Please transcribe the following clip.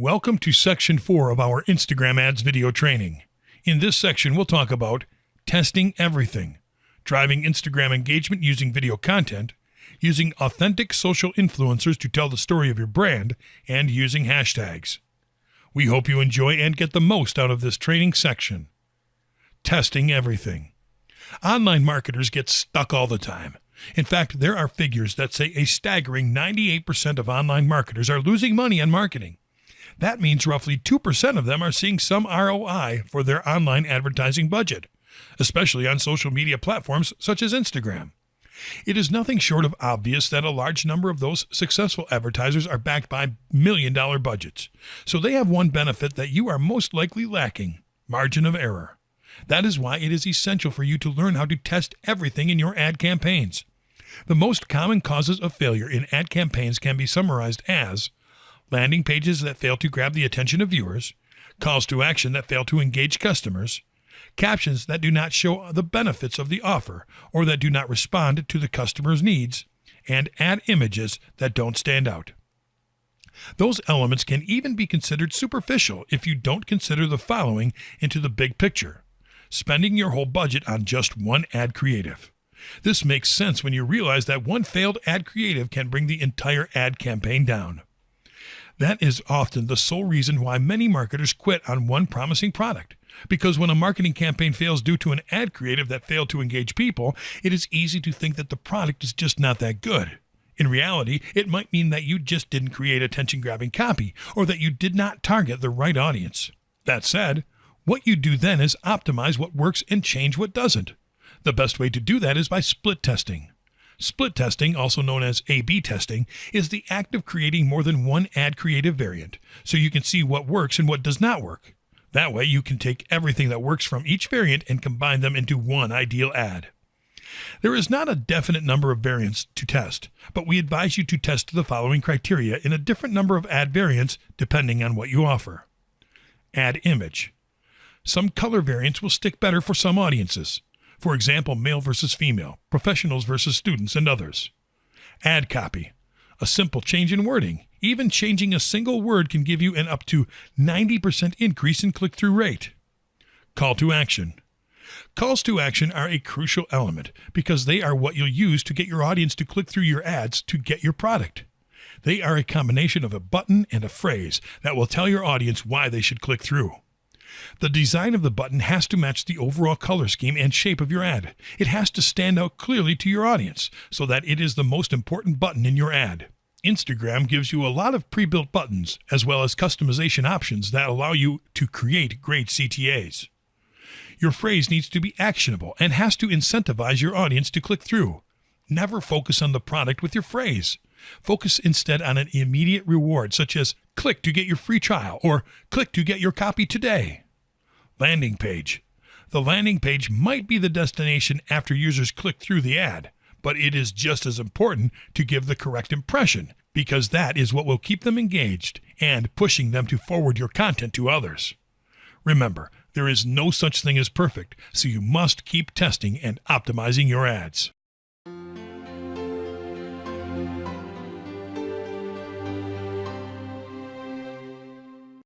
Welcome to Section 4 of our Instagram Ads video training. In this section, we'll talk about testing everything, driving Instagram engagement using video content, using authentic social influencers to tell the story of your brand, and using hashtags. We hope you enjoy and get the most out of this training section. Testing everything. Online marketers get stuck all the time. In fact, there are figures that say a staggering 98% of online marketers are losing money on marketing. That means roughly 2% of them are seeing some ROI for their online advertising budget, especially on social media platforms such as Instagram. It is nothing short of obvious that a large number of those successful advertisers are backed by million-dollar budgets. So they have one benefit that you are most likely lacking: margin of error. That is why it is essential for you to learn how to test everything in your ad campaigns. The most common causes of failure in ad campaigns can be summarized as landing pages that fail to grab the attention of viewers, calls to action that fail to engage customers, captions that do not show the benefits of the offer or that do not respond to the customer's needs, and ad images that don't stand out. Those elements can even be considered superficial if you don't consider the following into the big picture: spending your whole budget on just one ad creative. This makes sense when you realize that one failed ad creative can bring the entire ad campaign down. That is often the sole reason why many marketers quit on one promising product. Because when a marketing campaign fails due to an ad creative that failed to engage people, it is easy to think that the product is just not that good. In reality, it might mean that you just didn't create attention-grabbing copy, or that you did not target the right audience. That said, what you do then is optimize what works and change what doesn't. The best way to do that is by split testing. Split testing, also known as A/B testing, is the act of creating more than one ad creative variant, so you can see what works and what does not work. That way, you can take everything that works from each variant and combine them into one ideal ad. There is not a definite number of variants to test, but we advise you to test the following criteria in a different number of ad variants depending on what you offer. Ad image. Some color variants will stick better for some audiences. For example, male versus female, professionals versus students, and others. Ad copy. A simple change in wording, even changing a single word, can give you an up to 90% increase in click-through rate. Call to action. Calls to action are a crucial element because they are what you'll use to get your audience to click through your ads to get your product. They are a combination of a button and a phrase that will tell your audience why they should click through. The design of the button has to match the overall color scheme and shape of your ad. It has to stand out clearly to your audience so that it is the most important button in your ad. Instagram gives you a lot of pre-built buttons as well as customization options that allow you to create great CTAs. Your phrase needs to be actionable and has to incentivize your audience to click through. Never focus on the product with your phrase. Focus instead on an immediate reward such as click to get your free trial or click to get your copy today. Landing page. The landing page might be the destination after users click through the ad, but it is just as important to give the correct impression because that is what will keep them engaged and pushing them to forward your content to others. Remember, there is no such thing as perfect, so you must keep testing and optimizing your ads.